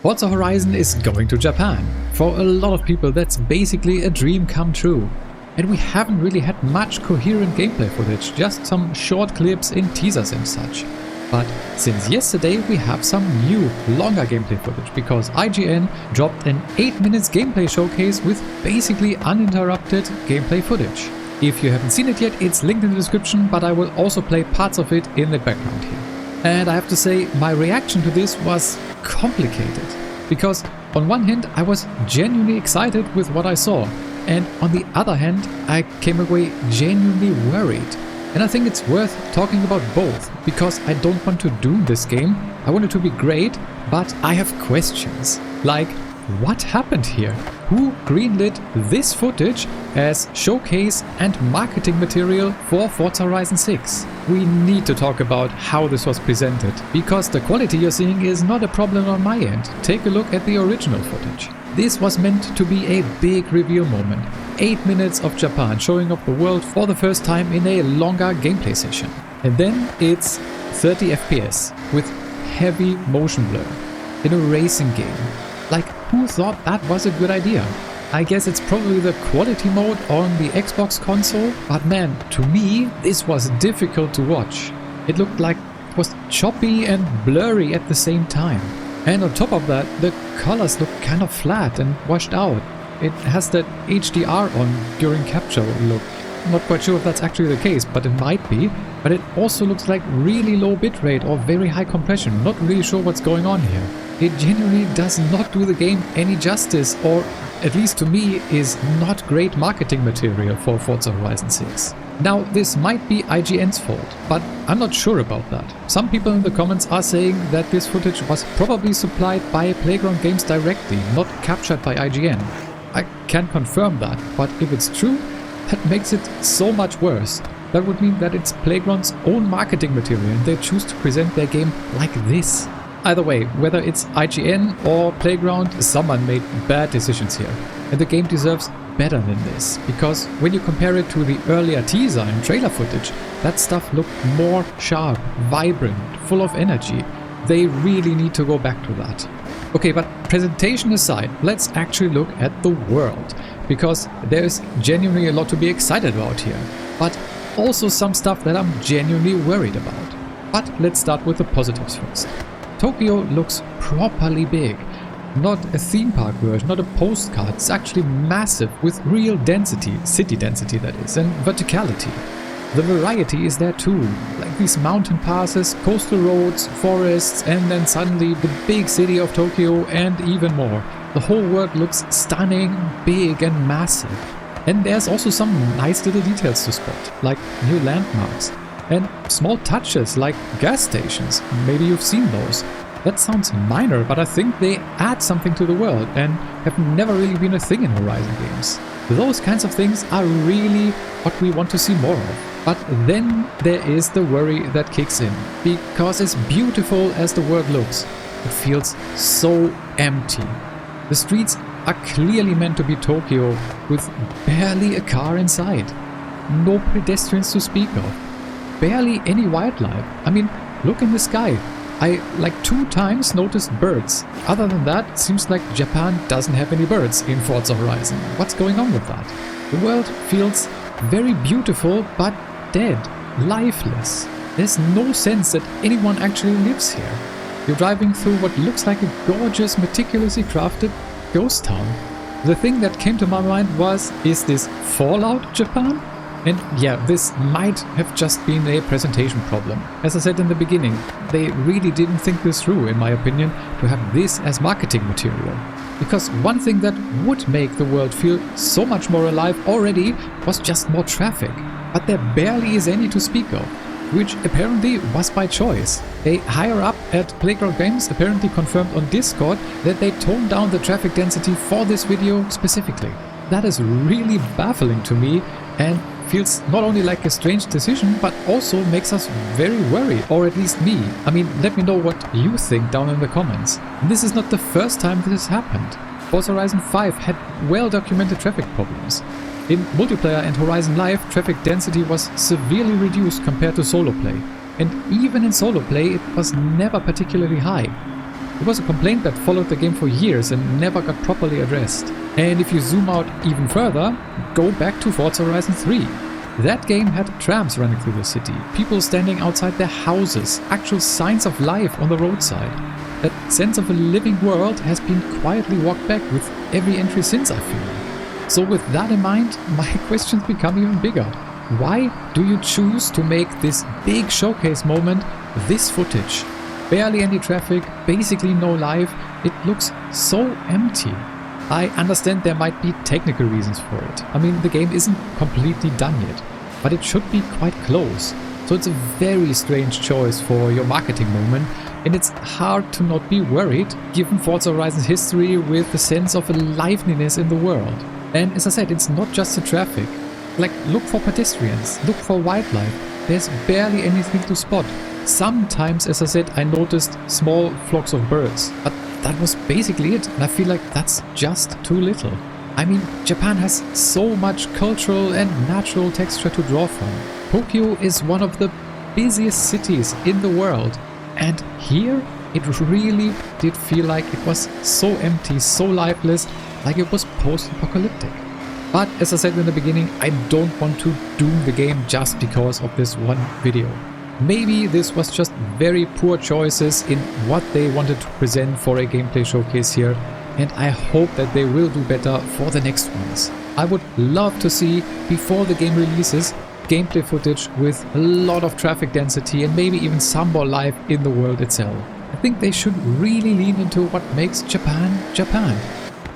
Forza Horizon is going to Japan. For a lot of people that's basically a dream come true. And we haven't really had much coherent gameplay footage, just some short clips in teasers and such. But since yesterday we have some new, longer gameplay footage, because IGN dropped an 8 minutes gameplay showcase with basically uninterrupted gameplay footage. If you haven't seen it yet, it's linked in the description, but I will also play parts of it in the background here. And I have to say, my reaction to this was complicated, because on one hand I was genuinely excited with what I saw, and on the other hand I came away genuinely worried. And I think it's worth talking about both, because I don't want to doom this game. I want it to be great, but I have questions. Like, what happened here? Who greenlit this footage as showcase and marketing material for Forza Horizon 6? We need to talk about how this was presented, because the quality you're seeing is not a problem on my end. Take a look at the original footage. This was meant to be a big reveal moment. 8 minutes of Japan showing off the world for the first time in a longer gameplay session. And then it's 30 FPS with heavy motion blur in a racing game. Like, who thought that was a good idea? I guess it's probably the quality mode on the Xbox console, but man, to me this was difficult to watch. It looked like it was choppy and blurry at the same time. And on top of that, the colors look kind of flat and washed out. It has that HDR on during capture look. Not quite sure if that's actually the case, but it might be. But it also looks like really low bitrate or very high compression. Not really sure what's going on here. It genuinely does not do the game any justice, or at least to me is not great marketing material for Forza Horizon 6. Now, this might be IGN's fault, but I'm not sure about that. Some people in the comments are saying that this footage was probably supplied by Playground Games directly, not captured by IGN. I can't confirm that, but if it's true, that makes it so much worse. That would mean that it's Playground's own marketing material and they choose to present their game like this. Either way, whether it's IGN or Playground, someone made bad decisions here. And the game deserves better than this, because when you compare it to the earlier teaser and trailer footage, that stuff looked more sharp, vibrant, full of energy. They really need to go back to that. Okay, but presentation aside, let's actually look at the world, because there's genuinely a lot to be excited about here, but also some stuff that I'm genuinely worried about. But let's start with the positives first. Tokyo looks properly big. Not a theme park version, not a postcard. It's actually massive with real density, city density that is, and verticality. The variety is there too, like these mountain passes, coastal roads, forests, and then suddenly the big city of Tokyo and even more. The whole world looks stunning, big and massive. And there's also some nice little details to spot, like new landmarks. And small touches like gas stations, maybe you've seen those. That sounds minor, but I think they add something to the world and have never really been a thing in Horizon games. Those kinds of things are really what we want to see more of. But then there is the worry that kicks in, because as beautiful as the world looks, it feels so empty. The streets are clearly meant to be Tokyo, with barely a car inside. No pedestrians to speak of. Barely any wildlife. I mean, look in the sky. I like 2 times noticed birds. Other than that, it seems like Japan doesn't have any birds in Forza Horizon. What's going on with that? The world feels very beautiful, but dead, lifeless. There's no sense that anyone actually lives here. You're driving through what looks like a gorgeous, meticulously crafted ghost town. The thing that came to my mind was, is this Fallout Japan? And yeah, this might have just been a presentation problem. As I said in the beginning, they really didn't think this through, in my opinion, to have this as marketing material. Because one thing that would make the world feel so much more alive already was just more traffic. But there barely is any to speak of, which apparently was by choice. A higher up at Playground Games apparently confirmed on Discord that they toned down the traffic density for this video specifically. That is really baffling to me and feels not only like a strange decision, but also makes us very worried, or at least me. I mean, let me know what you think down in the comments. This is not the first time this has happened. Forza Horizon 5 had well-documented traffic problems. In multiplayer and Horizon Live, traffic density was severely reduced compared to solo play. And even in solo play, it was never particularly high. It was a complaint that followed the game for years and never got properly addressed. And if you zoom out even further, go back to Forza Horizon 3. That game had trams running through the city, people standing outside their houses, actual signs of life on the roadside. That sense of a living world has been quietly walked back with every entry since, I feel. So with that in mind, my questions become even bigger. Why do you choose to make this big showcase moment this footage? Barely any traffic, basically no life, it looks so empty. I understand there might be technical reasons for it. I mean, the game isn't completely done yet, but it should be quite close. So it's a very strange choice for your marketing moment, and it's hard to not be worried given Forza Horizon's history with the sense of a liveliness in the world. And as I said, it's not just the traffic. Like, look for pedestrians, look for wildlife. There's barely anything to spot. Sometimes, as I said, I noticed small flocks of birds, but that was basically it, and I feel like that's just too little. I mean, Japan has so much cultural and natural texture to draw from. Tokyo is one of the busiest cities in the world, and here it really did feel like it was so empty, so lifeless, like it was post-apocalyptic. But as I said in the beginning, I don't want to doom the game just because of this one video. Maybe this was just very poor choices in what they wanted to present for a gameplay showcase here, and I hope that they will do better for the next ones. I would love to see, before the game releases, gameplay footage with a lot of traffic density and maybe even some more life in the world itself. I think they should really lean into what makes Japan, Japan.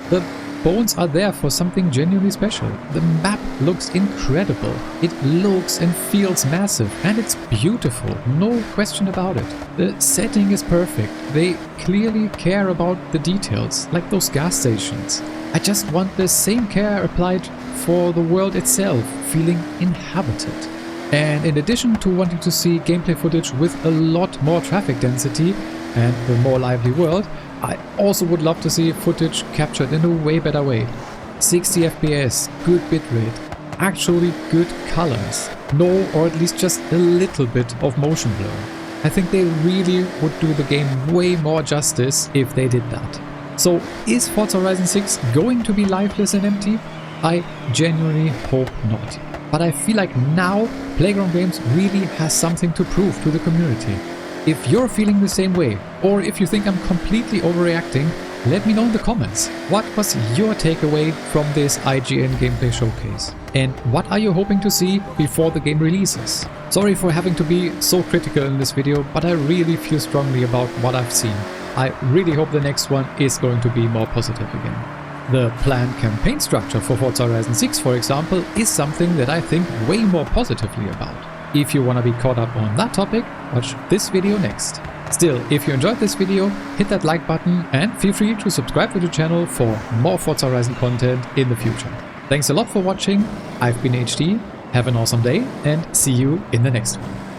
The bones are there for something genuinely special. The map looks incredible. It looks and feels massive, and it's beautiful, no question about it. The setting is perfect. They clearly care about the details, like those gas stations. I just want the same care applied for the world itself, feeling inhabited. And in addition to wanting to see gameplay footage with a lot more traffic density and a more lively world, I also would love to see footage captured in a way better way. 60 FPS, good bitrate, actually good colors, no or at least just a little bit of motion blur. I think they really would do the game way more justice if they did that. So is Forza Horizon 6 going to be lifeless and empty? I genuinely hope not. But I feel like now Playground Games really has something to prove to the community. If you're feeling the same way, or if you think I'm completely overreacting, let me know in the comments. What was your takeaway from this IGN gameplay showcase? And what are you hoping to see before the game releases? Sorry for having to be so critical in this video, but I really feel strongly about what I've seen. I really hope the next one is going to be more positive again. The planned campaign structure for Forza Horizon 6, for example, is something that I think way more positively about. If you want to be caught up on that topic, watch this video next. Still, if you enjoyed this video, hit that like button and feel free to subscribe to the channel for more Forza Horizon content in the future. Thanks a lot for watching, I've been HD, have an awesome day and see you in the next one.